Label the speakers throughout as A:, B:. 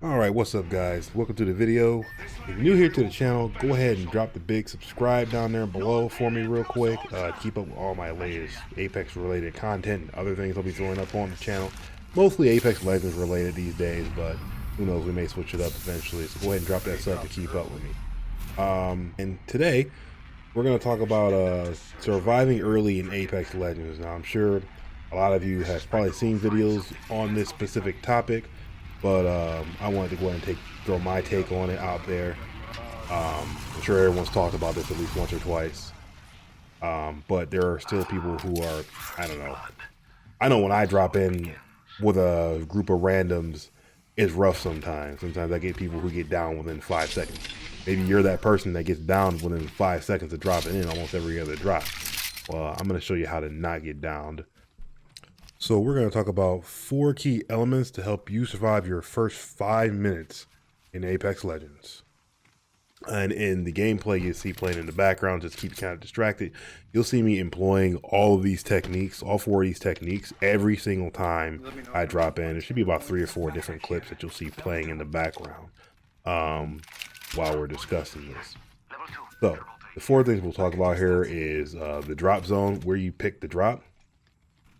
A: Alright, what's up guys? Welcome to the video. If you're new here to the channel, go ahead and drop the big subscribe down there below for me real quick. Keep up with all my latest Apex related content and other things I'll be throwing up on the channel. Mostly Apex Legends related these days, but who knows, we may switch it up eventually. So go ahead and drop that sub to keep up with me. And today, we're going to talk about surviving early in Apex Legends. Now I'm sure a lot of you have probably seen videos on this specific topic, but I wanted to go ahead and throw my take on it out there. I'm sure everyone's talked about this at least once or twice. But there are still people who are, I don't know. I know when I drop in with a group of randoms, it's rough sometimes. Sometimes I get people who get down within 5 seconds. Maybe you're that person that gets down within 5 seconds of dropping in almost every other drop. Well, I'm going to show you how to not get downed. So we're going to talk about 4 key elements to help you survive your first 5 minutes in Apex Legends. And in the gameplay you see playing in the background, just keep kind of distracted. You'll see me employing all of these techniques, all 4 of these techniques, every single time I drop in. There should be about 3 or 4 different clips that you'll see playing in the background while we're discussing this. So the 4 things we'll talk about here is the drop zone, where you pick the drop.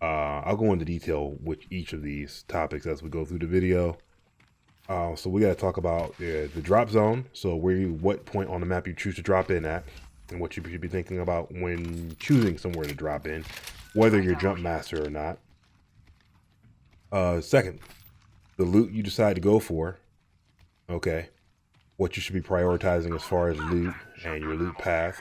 A: I'll go into detail with each of these topics as we go through the video. So we got to talk about the drop zone. So what point on the map you choose to drop in at, and what you should be thinking about when choosing somewhere to drop in, whether you're jump master or not. Second, the loot you decide to go for. Okay, what you should be prioritizing as far as loot and your loot path.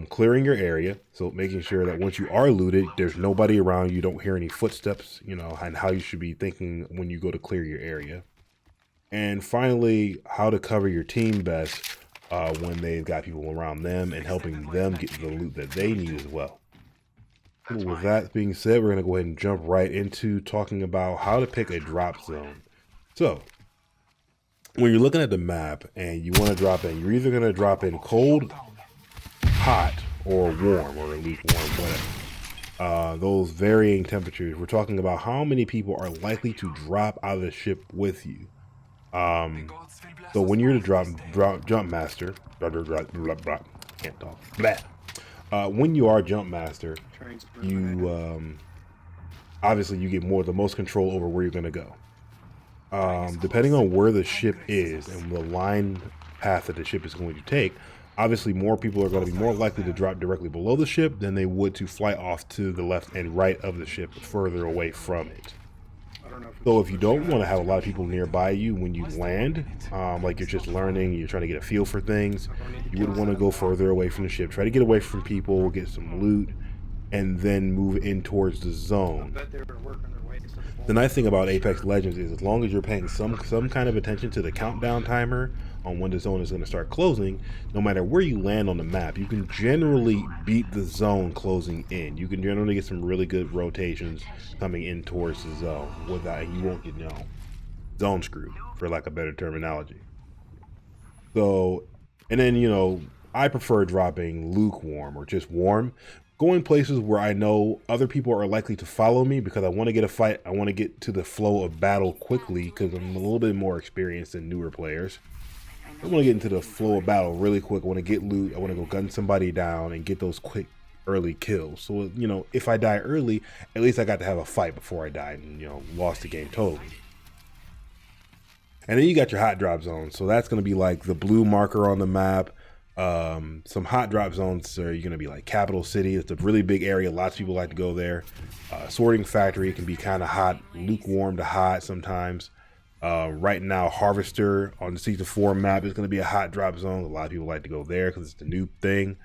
A: Clearing your area, so making sure that once you are looted, there's nobody around, you don't hear any footsteps, you know, and how you should be thinking when you go to clear your area. And finally, how to cover your team best when they've got people around them and helping them get the loot that they need as well. So with that being said, we're going to go ahead and jump right into talking about how to pick a drop zone. So when you're looking at the map and you want to drop in, you're either going to drop in cold, hot, or warm, or lukewarm, whatever. Those varying temperatures. We're talking about how many people are likely to drop out of the ship with you. So when you're the jump master, can't talk. When you are jump master, you obviously you get the most control over where you're going to go. Depending on where the ship is and the line path that the ship is going to take. Obviously, more people are going to be more likely to drop directly below the ship than they would to fly off to the left and right of the ship, further away from it. So if you don't want to have a lot of people nearby you when you land, like you're just learning, you're trying to get a feel for things, you would want to go further away from the ship. Try to get away from people, get some loot, and then move in towards the zone. The nice thing about Apex Legends is as long as you're paying some kind of attention to the countdown timer on when the zone is going to start closing, no matter where you land on the map, you can generally beat the zone closing in. You can generally get some really good rotations coming in towards the zone without, you won't get, zone screwed, for lack of better terminology. So, and then, I prefer dropping lukewarm or just warm. Going places where I know other people are likely to follow me because I want to get a fight. I want to get to the flow of battle quickly because I'm a little bit more experienced than newer players. I want to get into the flow of battle really quick. I want to get loot. I want to go gun somebody down and get those quick early kills. So, if I die early, at least I got to have a fight before I died and, lost the game totally. And then you got your hot drop zone. So that's going to be like the blue marker on the map. Some hot drop zones are going to be like Capital City. It's a really big area. Lots of people like to go there. Sorting Factory can be kind of hot, lukewarm to hot sometimes. Right now, Harvester on the Season 4 map is going to be a hot drop zone. A lot of people like to go there because it's the new thing,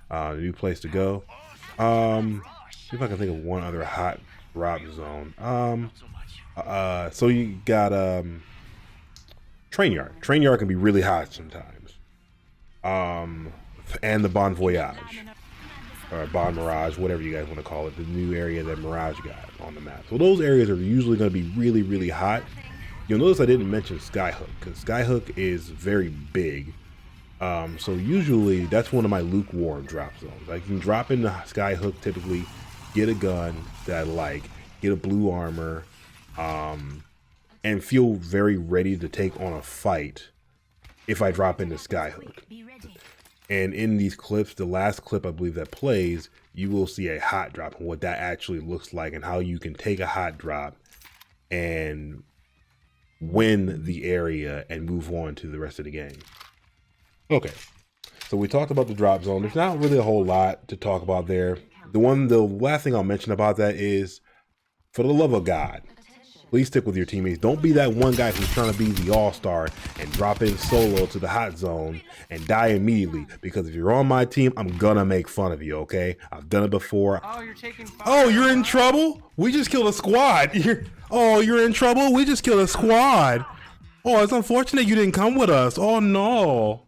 A: the new place to go. See if I can think of one other hot drop zone. So you got Train Yard. Train Yard can be really hot sometimes. And the Bon Voyage, or Bon Mirage, whatever you guys want to call it, the new area that Mirage got on the map. So those areas are usually going to be really, really hot. You'll notice I didn't mention Skyhook, because Skyhook is very big. So usually that's one of my lukewarm drop zones. I can drop into Skyhook typically get a gun that I like, get a blue armor, and feel very ready to take on a fight if I drop into Skyhook. And in these clips, the last clip I believe that plays, you will see a hot drop and what that actually looks like and how you can take a hot drop and win the area and move on to the rest of the game. Okay, so we talked about the drop zone. There's not really a whole lot to talk about there. The last thing I'll mention about that is, for the love of God, please stick with your teammates. Don't be that one guy who's trying to be the all-star and drop in solo to the hot zone and die immediately. Because if you're on my team, I'm gonna make fun of you, okay? I've done it before.
B: Oh, you're taking fire.
A: Oh, you're in trouble? We just killed a squad. You're in trouble? We just killed a squad. Oh, it's unfortunate you didn't come with us. Oh, no.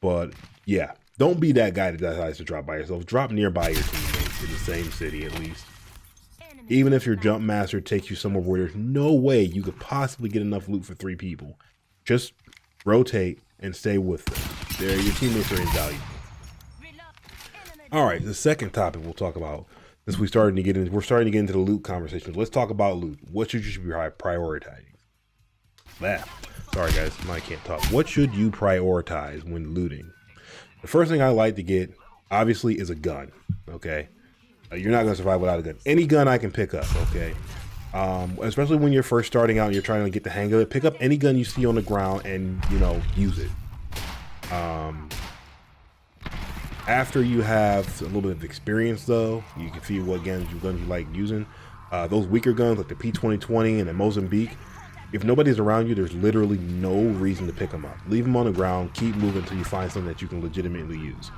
A: But, yeah. Don't be that guy that decides to drop by yourself. Drop nearby your teammates in the same city, at least. Even if your jump master takes you somewhere where there's no way you could possibly get enough loot for 3 people, just rotate and stay with them. Your teammates are invaluable. All right, the second topic we'll talk about, since we're starting to get into the loot conversation. Let's talk about loot. What should you be prioritizing? Sorry guys, I can't talk. What should you prioritize when looting? The first thing I like to get, obviously, is a gun. Okay. You're not going to survive without a gun. Any gun I can pick up, okay? Especially when you're first starting out and you're trying to get the hang of it. Pick up any gun you see on the ground and, use it. After you have a little bit of experience, though, you can see what guns you like using. Those weaker guns like the P2020 and the Mozambique, if nobody's around you, there's literally no reason to pick them up. Leave them on the ground. Keep moving until you find something that you can legitimately use.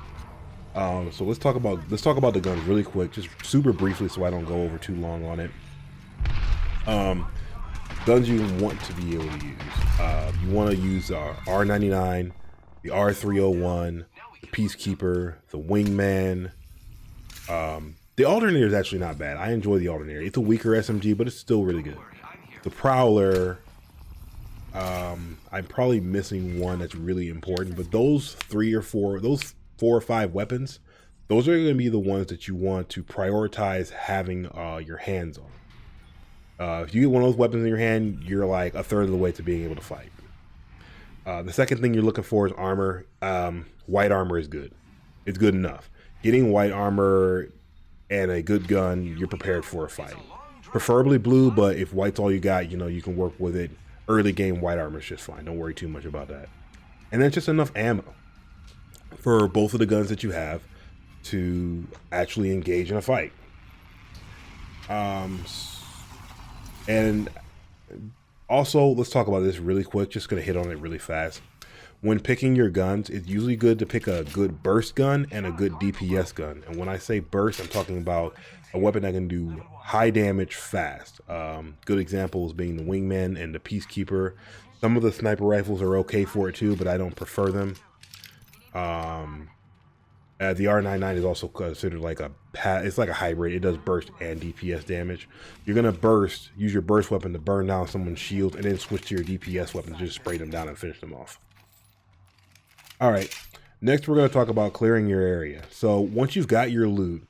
A: So let's talk about the guns really quick, just super briefly, so I don't go over too long on it. Guns you want to be able to use. You want to use R99, the R301, the Peacekeeper, the Wingman. The Alternator is actually not bad. I enjoy the Alternator. It's a weaker SMG, but it's still really good. The Prowler. I'm probably missing one that's really important, but those 4 or 5 weapons, those are going to be the ones that you want to prioritize having your hands on. If you get one of those weapons in your hand, you're like a third of the way to being able to fight. The second thing you're looking for is armor. White armor is good. It's good enough. Getting white armor and a good gun, you're prepared for a fight. Preferably blue, but if white's all you got, you can work with it. Early game white armor is just fine. Don't worry too much about that. And then just enough ammo for both of the guns that you have to actually engage in a fight. And also, let's talk about this really quick. Just gonna hit on it really fast. When picking your guns, it's usually good to pick a good burst gun and a good DPS gun. And when I say burst, I'm talking about a weapon that can do high damage fast. Good examples being the Wingman and the Peacekeeper. Some of the sniper rifles are okay for it too, but I don't prefer them. The R99 is also considered like it's like a hybrid. It does burst and DPS damage. You're gonna use your burst weapon to burn down someone's shield, and then switch to your DPS weapon to just spray them down and finish them off. All right, next we're gonna talk about clearing your area. So once you've got your loot,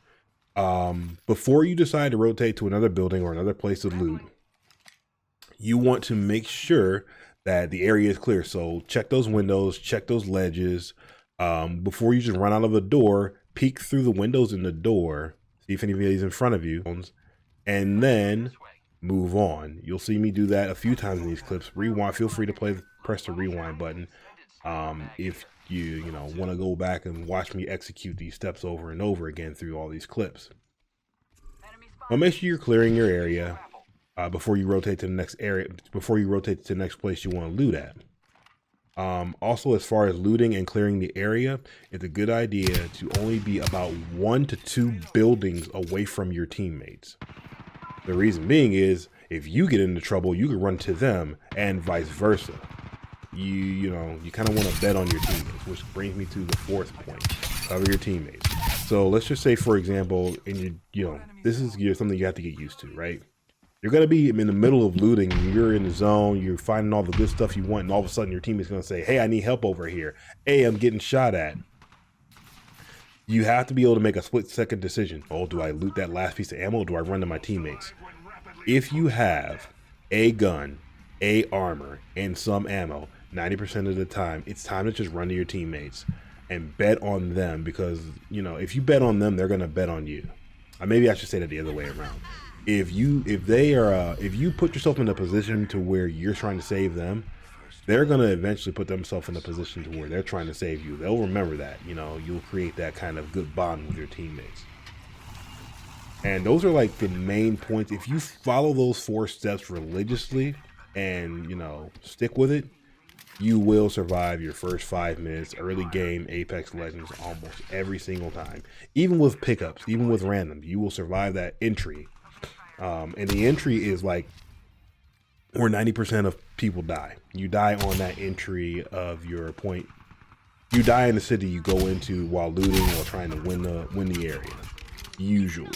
A: before you decide to rotate to another building or another place to loot, you want to make sure that the area is clear. So check those windows, check those ledges. Before you just run out of the door, peek through the windows in the door, see if anybody's in front of you, and then move on. You'll see me do that a few times in these clips. Rewind. Feel free to press the rewind button if you want to go back and watch me execute these steps over and over again through all these clips. But make sure you're clearing your area before you rotate to the next area. Before you rotate to the next place you want to loot at. Also, as far as looting and clearing the area, it's a good idea to only be about 1 to 2 buildings away from your teammates. The reason being is, if you get into trouble, you can run to them, and vice versa. You kind of want to bet on your teammates, which brings me to the 4th point: cover your teammates. So let's just say, for example, this is something you have to get used to, right? You're going to be in the middle of looting, you're in the zone, you're finding all the good stuff you want, and all of a sudden your teammate's going to say, hey, I need help over here. Hey, I'm getting shot at. You have to be able to make a split-second decision. Oh, do I loot that last piece of ammo, or do I run to my teammates? If you have a gun, a armor, and some ammo, 90% of the time, it's time to just run to your teammates and bet on them, because, you know, if you bet on them, they're going to bet on you. Maybe I should say that the other way around. If you put yourself in a position to where you're trying to save them, they're going to eventually put themselves in a position to where they're trying to save you. They'll remember that, you know, you'll create that kind of good bond with your teammates. And those are like the main points. If you follow those 4 steps religiously and, you know, stick with it, you will survive your first 5 minutes early game Apex Legends almost every single time. Even with pickups, even with random, you will survive that entry. And the entry is like where 90% of people die. You die on that entry of your point. You die in the city you go into while looting or trying to win the area. Usually.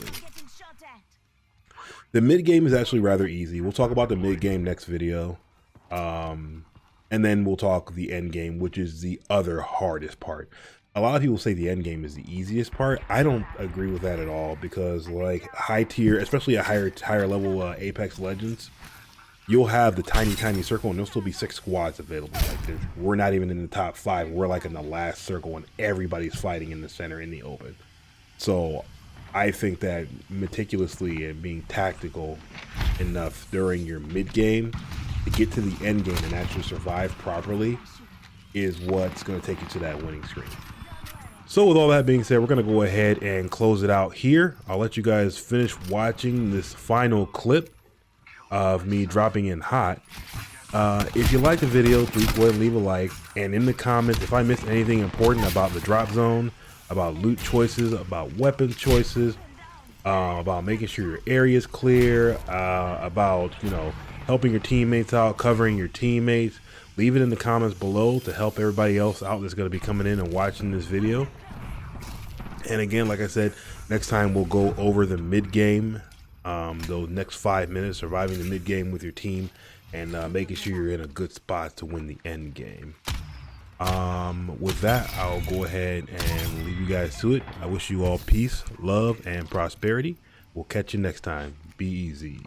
A: The mid game is actually rather easy. We'll talk about the mid game next video. And then we'll talk the end game, which is the other hardest part. A lot of people say the end game is the easiest part. I don't agree with that at all, because like high tier, especially a higher level Apex Legends, you'll have the tiny circle and there'll still be 6 squads available. Like we're not even in the top 5. We're like in the last circle and everybody's fighting in the center in the open. So I think that meticulously and being tactical enough during your mid game to get to the end game and actually survive properly is what's going to take you to that winning screen. So with all that being said, we're going to go ahead and close it out here. I'll let you guys finish watching this final clip of me dropping in hot. If you like the video, please go ahead and leave a like. And in the comments, if I missed anything important about the drop zone, about loot choices, about weapon choices, about making sure your area is clear, about, you know, helping your teammates out, covering your teammates, leave it in the comments below to help everybody else out that's going to be coming in and watching this video. And again, like I said, next time we'll go over the mid game, those next 5 minutes, surviving the mid game with your team and making sure you're in a good spot to win the end game. With that, I'll go ahead and leave you guys to it. I wish you all peace, love, and prosperity. We'll catch you next time. Be easy.